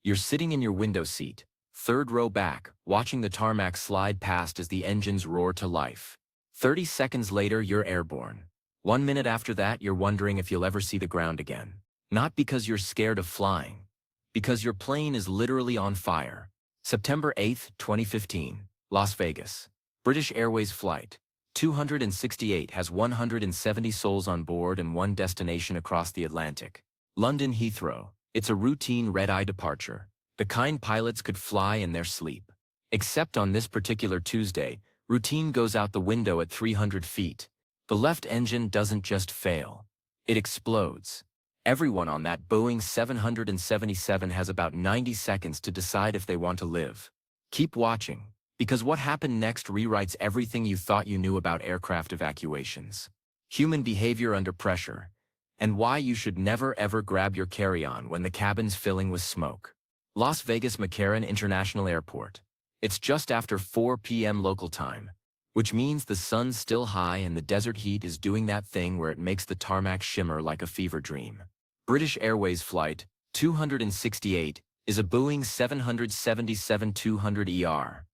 You're sitting in your window seat, third row back, watching the tarmac slide past as the engines roar to life. 30 seconds later, you're airborne. 1 minute after that, you're wondering if you'll ever see the ground again. Not because you're scared of flying, because your plane is literally on fire. September 8, 2015, Las Vegas. British Airways Flight 268 has 170 souls on board and one destination across the Atlantic. London Heathrow. It's a routine red-eye departure, the kind pilots could fly in their sleep. Except on this particular Tuesday, routine goes out the window at 300 feet. The left engine doesn't just fail. It explodes. Everyone on that Boeing 777 has about 90 seconds to decide if they want to live. Keep watching, because what happened next rewrites everything you thought you knew about aircraft evacuations. Human behavior under pressure, and why you should never ever grab your carry-on when the cabin's filling with smoke. Las Vegas McCarran International Airport. It's just after 4 p.m. local time, which means the sun's still high and the desert heat is doing that thing where it makes the tarmac shimmer like a fever dream. British Airways Flight 268 is a Boeing 777-200ER.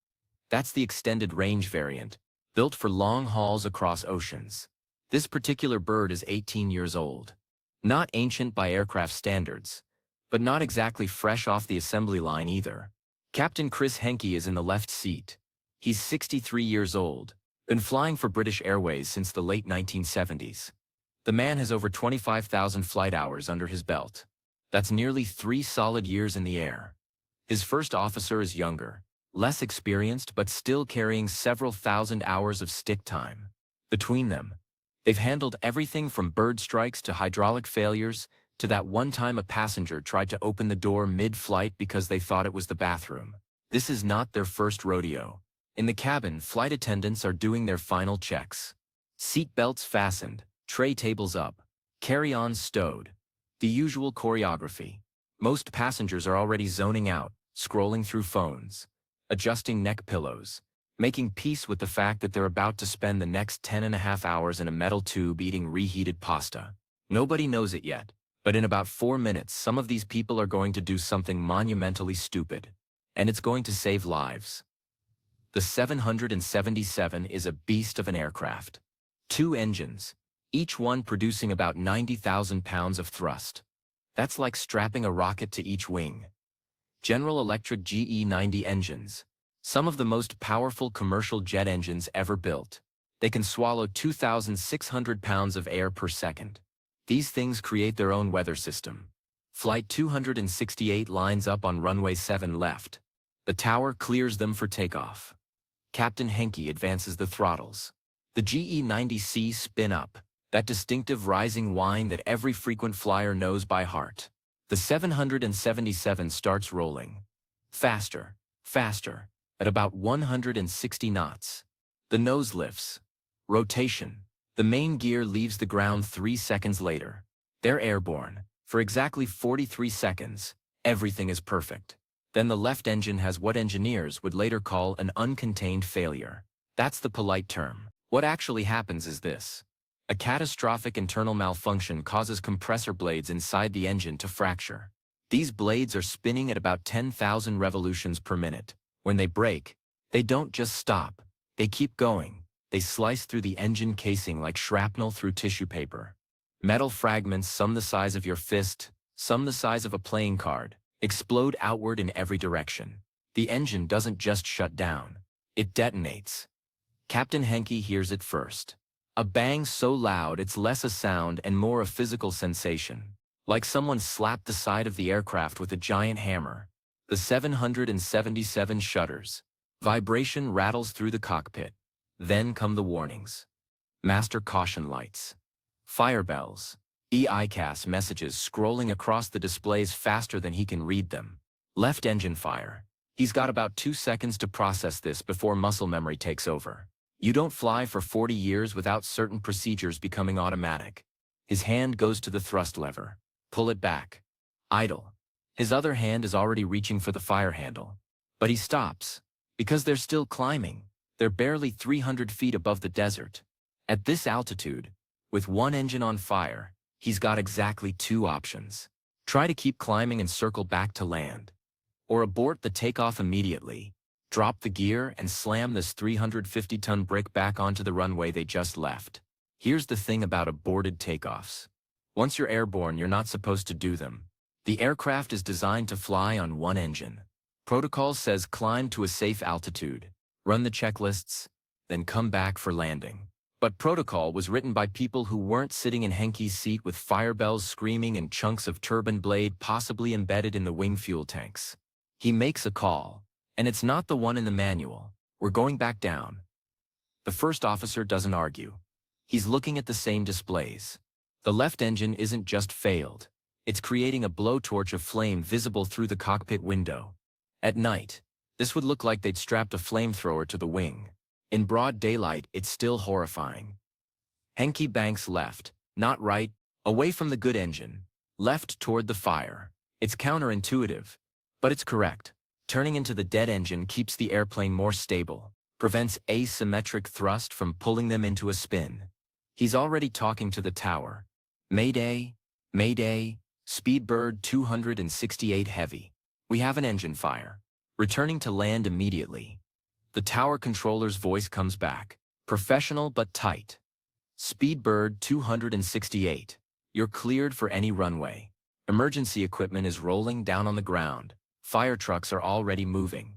That's the extended range variant, built for long hauls across oceans. This particular bird is 18 years old. Not ancient by aircraft standards, but not exactly fresh off the assembly line either. Captain Chris Henke is in the left seat. He's 63 years old, been flying for British Airways since the late 1970s. The man has over 25,000 flight hours under his belt. That's nearly 3 solid years in the air. His first officer is younger, less experienced but still carrying several thousand hours of stick time. Between them, they've handled everything from bird strikes to hydraulic failures to that one time a passenger tried to open the door mid-flight because they thought it was the bathroom. This is not their first rodeo. In the cabin, flight attendants are doing their final checks. Seat belts fastened, tray tables up, carry-ons stowed. The usual choreography. Most passengers are already zoning out, scrolling through phones, adjusting neck pillows, making peace with the fact that they're about to spend the next 10.5 hours in a metal tube eating reheated pasta. Nobody knows it yet, but in about 4 minutes some of these people are going to do something monumentally stupid. And it's going to save lives. The 777 is a beast of an aircraft. 2 engines, each one producing about 90,000 pounds of thrust. That's like strapping a rocket to each wing. General Electric GE90 engines. Some of the most powerful commercial jet engines ever built. They can swallow 2,600 pounds of air per second. These things create their own weather system. Flight 268 lines up on runway 7 left. The tower clears them for takeoff. Captain Henke advances the throttles. The GE90C spin up, that distinctive rising whine that every frequent flyer knows by heart. The 777 starts rolling. Faster, faster, at about 160 knots. The nose lifts. Rotation. The main gear leaves the ground 3 seconds later. They're airborne. For exactly 43 seconds, everything is perfect. Then the left engine has what engineers would later call an uncontained failure. That's the polite term. What actually happens is this. A catastrophic internal malfunction causes compressor blades inside the engine to fracture. These blades are spinning at about 10,000 revolutions per minute. When they break, they don't just stop. They keep going. They slice through the engine casing like shrapnel through tissue paper. Metal fragments, some the size of your fist, some the size of a playing card, explode outward in every direction. The engine doesn't just shut down. It detonates. Captain Henke hears it first. A bang so loud it's less a sound and more a physical sensation. Like someone slapped the side of the aircraft with a giant hammer. The 777 shudders. Vibration rattles through the cockpit. Then come the warnings. Master caution lights. Fire bells. EICAS messages scrolling across the displays faster than he can read them. Left engine fire. He's got about 2 seconds to process this before muscle memory takes over. You don't fly for 40 years without certain procedures becoming automatic. His hand goes to the thrust lever. Pull it back. Idle. His other hand is already reaching for the fire handle. But he stops. Because they're still climbing. They're barely 300 feet above the desert. At this altitude, with one engine on fire, he's got exactly 2 options. Try to keep climbing and circle back to land. or abort the takeoff immediately. Drop the gear and slam this 350-ton brick back onto the runway they just left. Here's the thing about aborted takeoffs. Once you're airborne, you're not supposed to do them. The aircraft is designed to fly on one engine. Protocol says climb to a safe altitude, run the checklists, then come back for landing. But protocol was written by people who weren't sitting in Henke's seat with fire bells screaming and chunks of turbine blade possibly embedded in the wing fuel tanks. He makes a call, and it's not the one in the manual. We're going back down. The first officer doesn't argue. He's looking at the same displays. The left engine isn't just failed. It's creating a blowtorch of flame visible through the cockpit window. At night, this would look like they'd strapped a flamethrower to the wing. In broad daylight, it's still horrifying. Henke banks left, not right, away from the good engine, left toward the fire. It's counterintuitive, but it's correct. Turning into the dead engine keeps the airplane more stable, prevents asymmetric thrust from pulling them into a spin. He's already talking to the tower. Mayday, Mayday, Speedbird 268 Heavy. We have an engine fire. Returning to land immediately. The tower controller's voice comes back, professional but tight. Speedbird 268. You're cleared for any runway. Emergency equipment is rolling down on the ground. Fire trucks are already moving.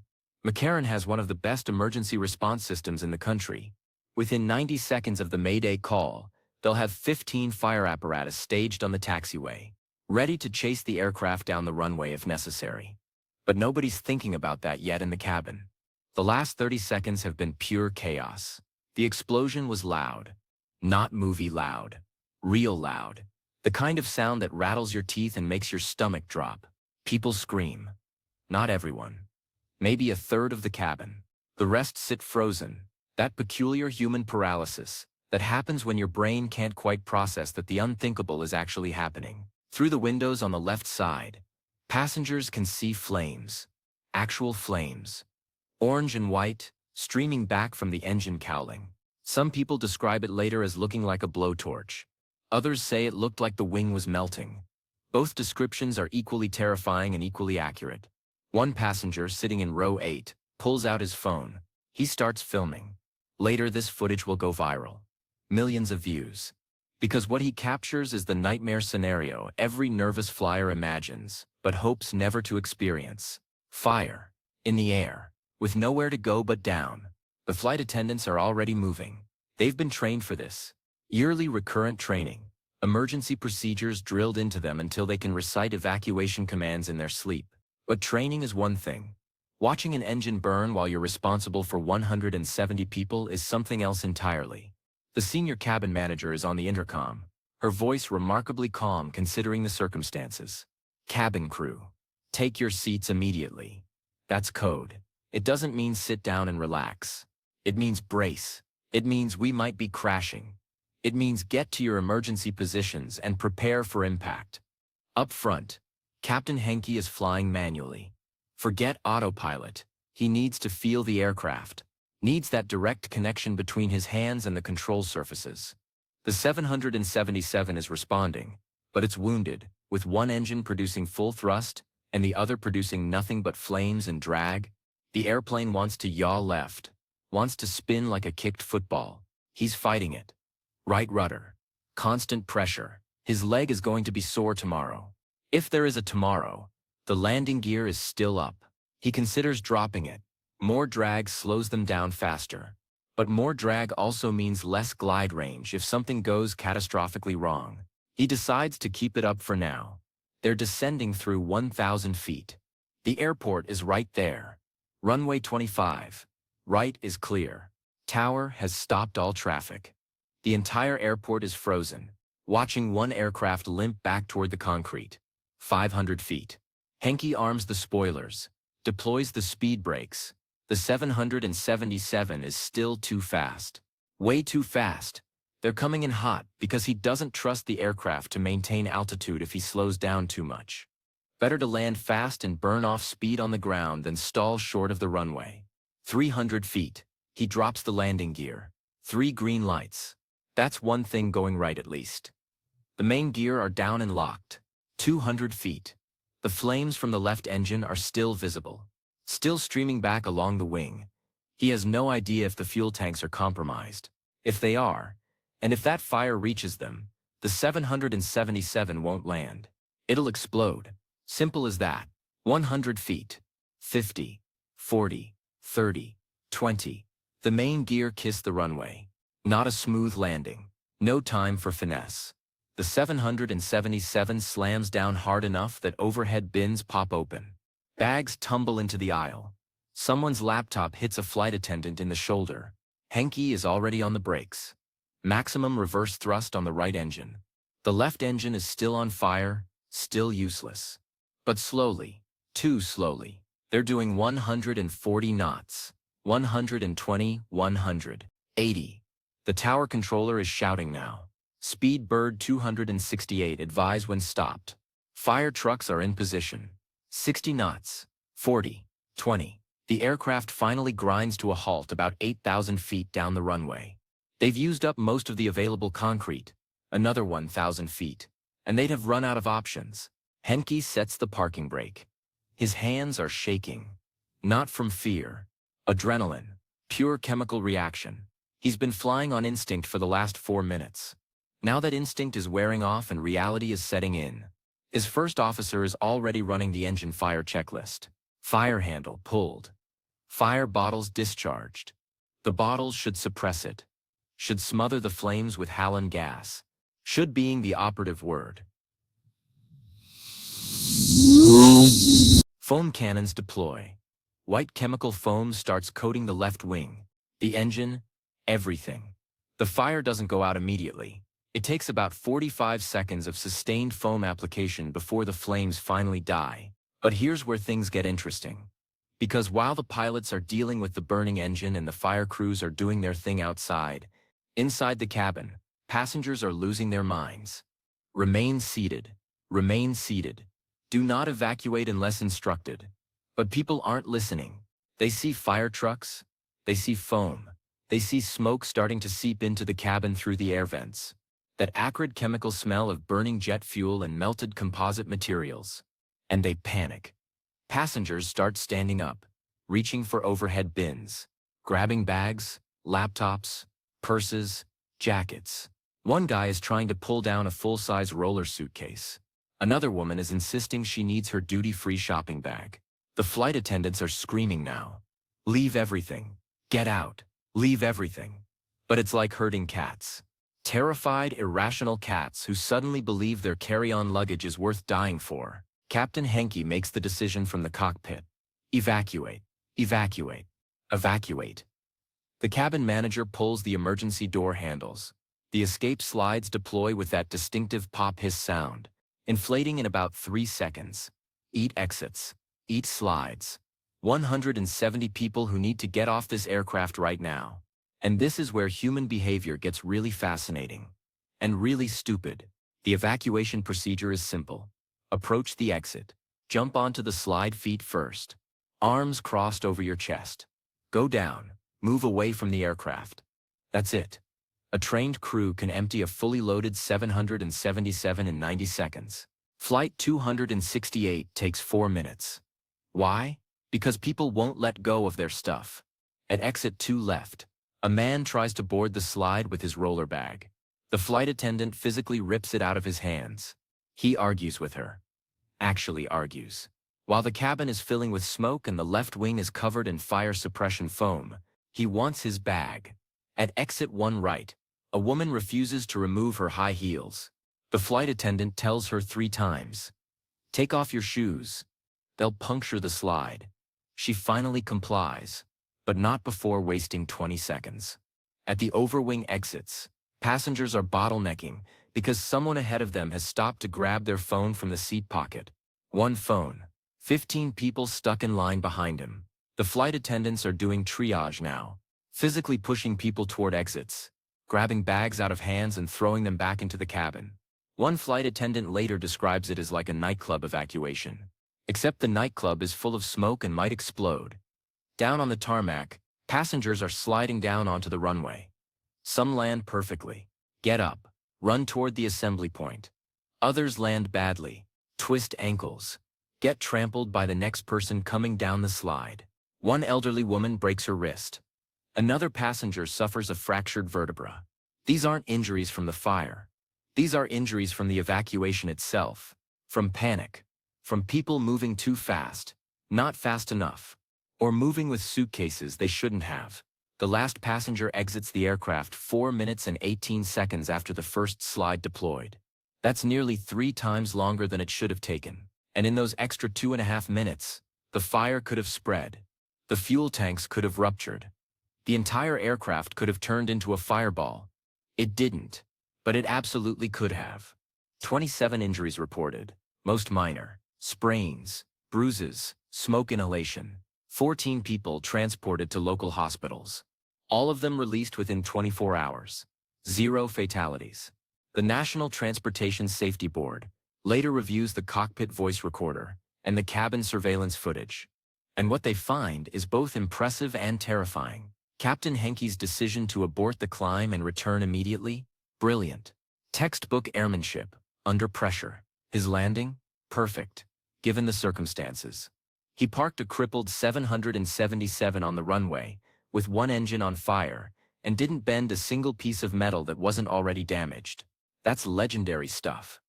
McCarran has one of the best emergency response systems in the country. Within 90 seconds of the Mayday call, they'll have 15 fire apparatus staged on the taxiway, ready to chase the aircraft down the runway if necessary. But nobody's thinking about that yet in the cabin. The last 30 seconds have been pure chaos. The explosion was loud. Not movie loud. Real loud. The kind of sound that rattles your teeth and makes your stomach drop. People scream. Not everyone. Maybe a third of the cabin. The rest sit frozen. That peculiar human paralysis that happens when your brain can't quite process that the unthinkable is actually happening. Through the windows on the left side, passengers can see flames. Actual flames. Orange and white, streaming back from the engine cowling. Some people describe it later as looking like a blowtorch. Others say it looked like the wing was melting. Both descriptions are equally terrifying and equally accurate. One passenger sitting in row 8 pulls out his phone. He starts filming. Later this footage will go viral. Millions of views. Because what he captures is the nightmare scenario every nervous flyer imagines, but hopes never to experience. Fire. In the air. With nowhere to go but down. The flight attendants are already moving. They've been trained for this. Yearly recurrent training. Emergency procedures drilled into them until they can recite evacuation commands in their sleep. But training is one thing. Watching an engine burn while you're responsible for 170 people is something else entirely. The senior cabin manager is on the intercom, her voice remarkably calm considering the circumstances. Cabin crew. Take your seats immediately. That's code. It doesn't mean sit down and relax. It means brace. It means we might be crashing. It means get to your emergency positions and prepare for impact. Up front, Captain Henke is flying manually. Forget autopilot. He needs to feel the aircraft. Needs that direct connection between his hands and the control surfaces. The 777 is responding, but it's wounded, with one engine producing full thrust and the other producing nothing but flames and drag. The airplane wants to yaw left, wants to spin like a kicked football. He's fighting it. Right rudder. Constant pressure. His leg is going to be sore tomorrow. If there is a tomorrow, the landing gear is still up. He considers dropping it. More drag slows them down faster. But more drag also means less glide range if something goes catastrophically wrong. He decides to keep it up for now. They're descending through 1,000 feet. The airport is right there. Runway 25. Right is clear. Tower has stopped all traffic. The entire airport is frozen, watching one aircraft limp back toward the concrete. 500 feet. Henke arms the spoilers, deploys the speed brakes. The 777 is still too fast. Way too fast. They're coming in hot because he doesn't trust the aircraft to maintain altitude if he slows down too much. Better to land fast and burn off speed on the ground than stall short of the runway. 300 feet. He drops the landing gear. 3 green lights. That's one thing going right at least. The main gear are down and locked. 200 feet. The flames from the left engine are still visible, still streaming back along the wing. He has no idea if the fuel tanks are compromised. If they are, and if that fire reaches them, the 777 won't land. It'll explode. Simple as that. 100 feet. 50. 40. 30. 20. The main gear kissed the runway. Not a smooth landing. No time for finesse. The 777 slams down hard enough that overhead bins pop open. Bags tumble into the aisle. Someone's laptop hits a flight attendant in the shoulder. Henke is already on the brakes. Maximum reverse thrust on the right engine. The left engine is still on fire, still useless. But slowly, too slowly. They're doing 140 knots. 120, 180. The tower controller is shouting now. Speed bird 268 advise when stopped. Fire trucks are in position. 60 knots. 40. 20. The aircraft finally grinds to a halt about 8,000 feet down the runway. They've used up most of the available concrete, another 1,000 feet, and they'd have run out of options. Henke sets the parking brake. His hands are shaking. Not from fear. Adrenaline. Pure chemical reaction. He's been flying on instinct for the last 4 minutes. Now that instinct is wearing off and reality is setting in. His first officer is already running the engine fire checklist. Fire handle pulled. Fire bottles discharged. The bottles should suppress it. Should smother the flames with halon gas. Should being the operative word. Foam cannons deploy. White chemical foam starts coating the left wing, the engine, everything. The fire doesn't go out immediately. It takes about 45 seconds of sustained foam application before the flames finally die. But here's where things get interesting. Because while the pilots are dealing with the burning engine and the fire crews are doing their thing outside, inside the cabin, passengers are losing their minds. Remain seated. Remain seated. Do not evacuate unless instructed. But people aren't listening. They see fire trucks. They see foam. They see smoke starting to seep into the cabin through the air vents. That acrid chemical smell of burning jet fuel and melted composite materials. And they panic. Passengers start standing up, reaching for overhead bins, grabbing bags, laptops, purses, jackets. One guy is trying to pull down a full-size roller suitcase. Another woman is insisting she needs her duty-free shopping bag. The flight attendants are screaming now. Leave everything. Get out. Leave everything. But it's like herding cats. Terrified, irrational cats who suddenly believe their carry-on luggage is worth dying for. Captain Henke makes the decision from the cockpit. Evacuate. Evacuate. Evacuate. The cabin manager pulls the emergency door handles. The escape slides deploy with that distinctive pop-hiss sound, inflating in about 3 seconds. Eat exits. Eat slides. 170 people who need to get off this aircraft right now. And this is where human behavior gets really fascinating. And really stupid. The evacuation procedure is simple. Approach the exit. Jump onto the slide feet first. Arms crossed over your chest. Go down. Move away from the aircraft. That's it. A trained crew can empty a fully loaded 777 in 90 seconds. Flight 268 takes 4 minutes. Why? Because people won't let go of their stuff. At exit 2 left, a man tries to board the slide with his roller bag. The flight attendant physically rips it out of his hands. He argues with her. Actually argues. While the cabin is filling with smoke and the left wing is covered in fire suppression foam, he wants his bag. At exit 1 right, a woman refuses to remove her high heels. The flight attendant tells her 3 times. Take off your shoes. They'll puncture the slide. She finally complies, but not before wasting 20 seconds. At the overwing exits, passengers are bottlenecking because someone ahead of them has stopped to grab their phone from the seat pocket. 1 phone. 15 people stuck in line behind him. The flight attendants are doing triage now, physically pushing people toward exits, grabbing bags out of hands and throwing them back into the cabin. One flight attendant later describes it as like a nightclub evacuation. Except the nightclub is full of smoke and might explode. Down on the tarmac, passengers are sliding down onto the runway. Some land perfectly, get up, run toward the assembly point. Others land badly, twist ankles, get trampled by the next person coming down the slide. One elderly woman breaks her wrist. Another passenger suffers a fractured vertebra. These aren't injuries from the fire. These are injuries from the evacuation itself, from panic, from people moving too fast, not fast enough, or moving with suitcases they shouldn't have. The last passenger exits the aircraft 4 minutes and 18 seconds after the first slide deployed. That's nearly 3 times longer than it should have taken. And in those extra 2.5 minutes, the fire could have spread. The fuel tanks could have ruptured. The entire aircraft could have turned into a fireball. It didn't, but it absolutely could have. 27 injuries reported, most minor, sprains, bruises, smoke inhalation. 14 people transported to local hospitals. All of them released within 24 hours. 0 fatalities. The National Transportation Safety Board later reviews the cockpit voice recorder and the cabin surveillance footage. And what they find is both impressive and terrifying. Captain Henke's decision to abort the climb and return immediately? Brilliant. Textbook airmanship, under pressure. His landing? Perfect, given the circumstances. He parked a crippled 777 on the runway, with one engine on fire, and didn't bend a single piece of metal that wasn't already damaged. That's legendary stuff.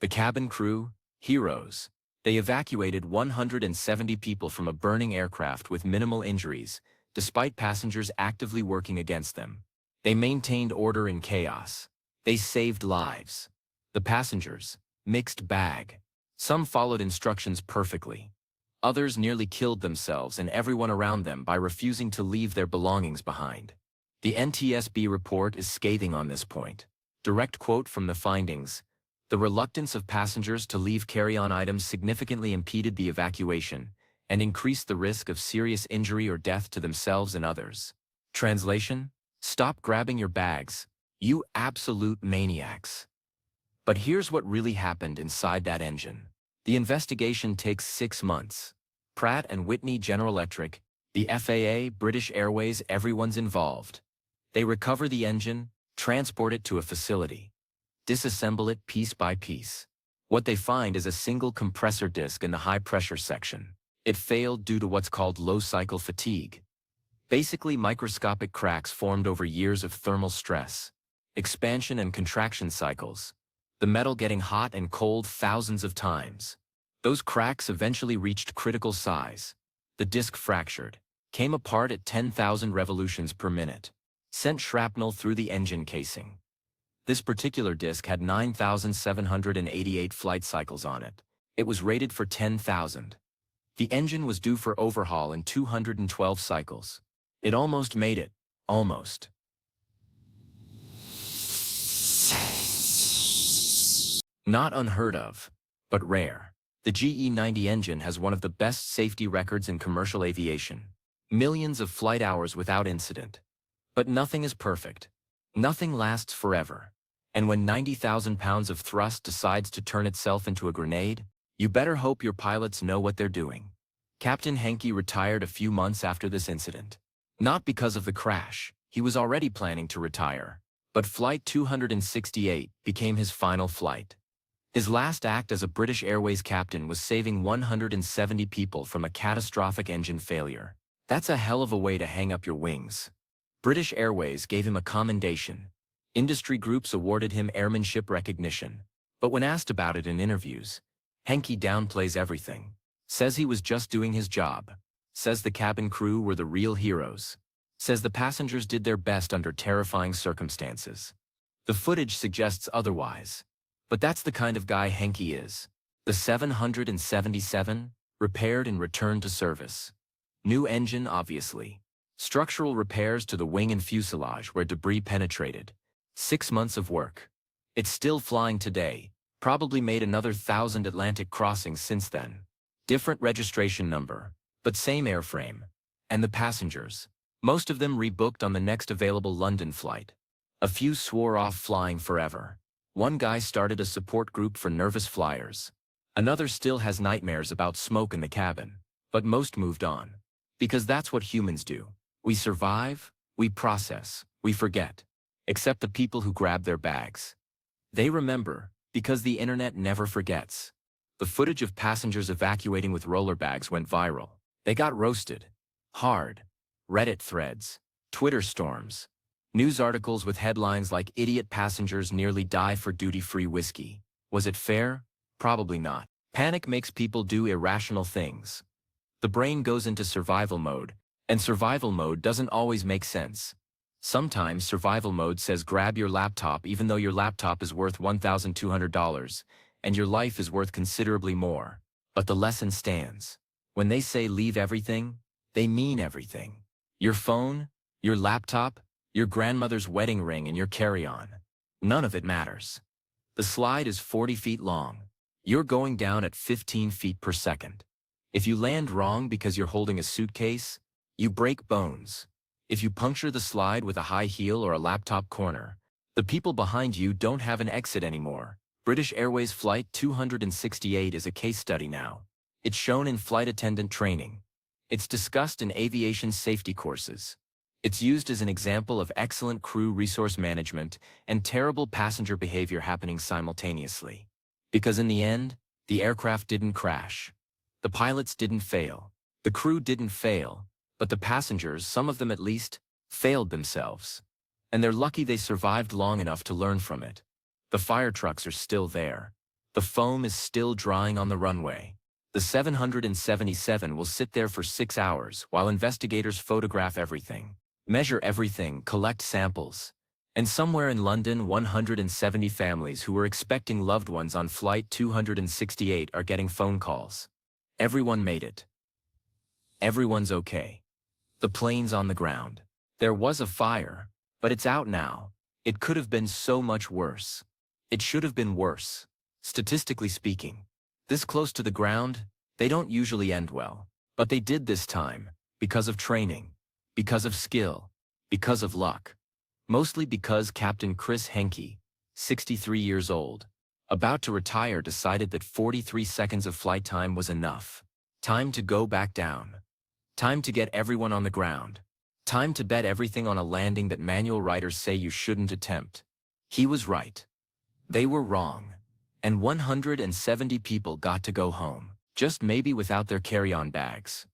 The cabin crew? Heroes. They evacuated 170 people from a burning aircraft with minimal injuries, despite passengers actively working against them. They maintained order in chaos. They saved lives. The passengers? Mixed bag. Some followed instructions perfectly. Others nearly killed themselves and everyone around them by refusing to leave their belongings behind. The NTSB report is scathing on this point. Direct quote from the findings: "The reluctance of passengers to leave carry-on items significantly impeded the evacuation and increased the risk of serious injury or death to themselves and others." Translation: stop grabbing your bags, you absolute maniacs. But here's what really happened inside that engine. The investigation takes 6 months. Pratt & Whitney, General Electric, the FAA, British Airways, everyone's involved. They recover the engine, transport it to a facility, disassemble it piece by piece. What they find is a single compressor disc in the high-pressure section. It failed due to what's called low-cycle fatigue. Basically, microscopic cracks formed over years of thermal stress, expansion and contraction cycles, the metal getting hot and cold thousands of times. Those cracks eventually reached critical size. The disc fractured, came apart at 10,000 revolutions per minute, sent shrapnel through the engine casing. This particular disc had 9,788 flight cycles on it. It was rated for 10,000. The engine was due for overhaul in 212 cycles. It almost made it. Almost. Not unheard of, but rare. The GE90 engine has one of the best safety records in commercial aviation. Millions of flight hours without incident. But nothing is perfect. Nothing lasts forever. And when 90,000 pounds of thrust decides to turn itself into a grenade, you better hope your pilots know what they're doing. Captain Henke retired a few months after this incident. Not because of the crash, he was already planning to retire. But Flight 268 became his final flight. His last act as a British Airways captain was saving 170 people from a catastrophic engine failure. That's a hell of a way to hang up your wings. British Airways gave him a commendation. Industry groups awarded him airmanship recognition. But when asked about it in interviews, Henke downplays everything. Says he was just doing his job. Says the cabin crew were the real heroes. Says the passengers did their best under terrifying circumstances. The footage suggests otherwise. But that's the kind of guy Henke is. The 777, repaired and returned to service. New engine, obviously. Structural repairs to the wing and fuselage where debris penetrated. 6 months of work. It's still flying today, probably made another 1,000 Atlantic crossings since then. Different registration number, but same airframe. And the passengers. Most of them rebooked on the next available London flight. A few swore off flying forever. One guy started a support group for nervous flyers. Another still has nightmares about smoke in the cabin. But most moved on. Because that's what humans do. We survive, we process, we forget. Except the people who grab their bags. They remember, Because the internet never forgets. The footage of passengers evacuating with roller bags went viral. They got roasted. Hard. Reddit threads. Twitter storms. News articles with headlines like "Idiot passengers nearly die for duty-free whiskey." Was it fair? Probably not. Panic makes people do irrational things. The brain goes into survival mode, and survival mode doesn't always make sense. Sometimes survival mode says grab your laptop even though your laptop is worth $1,200, and your life is worth considerably more. But the lesson stands. When they say leave everything, they mean everything. Your phone, your laptop, your grandmother's wedding ring, and your carry-on. None of it matters. The slide is 40 feet long. You're going down at 15 feet per second. If you land wrong because you're holding a suitcase, you break bones. If you puncture the slide with a high heel or a laptop corner, the people behind you don't have an exit anymore. British Airways Flight 268 is a case study now. It's shown in flight attendant training. It's discussed in aviation safety courses. It's used as an example of excellent crew resource management and terrible passenger behavior happening simultaneously. Because in the end, the aircraft didn't crash. The pilots didn't fail. The crew didn't fail. But the passengers, some of them at least, failed themselves. And they're lucky they survived long enough to learn from it. The fire trucks are still there. The foam is still drying on the runway. The 777 will sit there for 6 hours while investigators photograph everything, measure everything, collect samples. And somewhere in London, 170 families who were expecting loved ones on Flight 268 are getting phone calls. Everyone made it. Everyone's okay. The plane's on the ground. There was a fire, but it's out now. It could have been so much worse. It should have been worse. Statistically speaking, this close to the ground, they don't usually end well. But they did this time, because of training, because of skill, because of luck. Mostly because Captain Chris Henke, 63 years old, about to retire, decided that 43 seconds of flight time was enough. Time to go back down. Time to get everyone on the ground. Time to bet everything on a landing that manual writers say you shouldn't attempt. He was right. They were wrong. And 170 people got to go home, just maybe without their carry-on bags.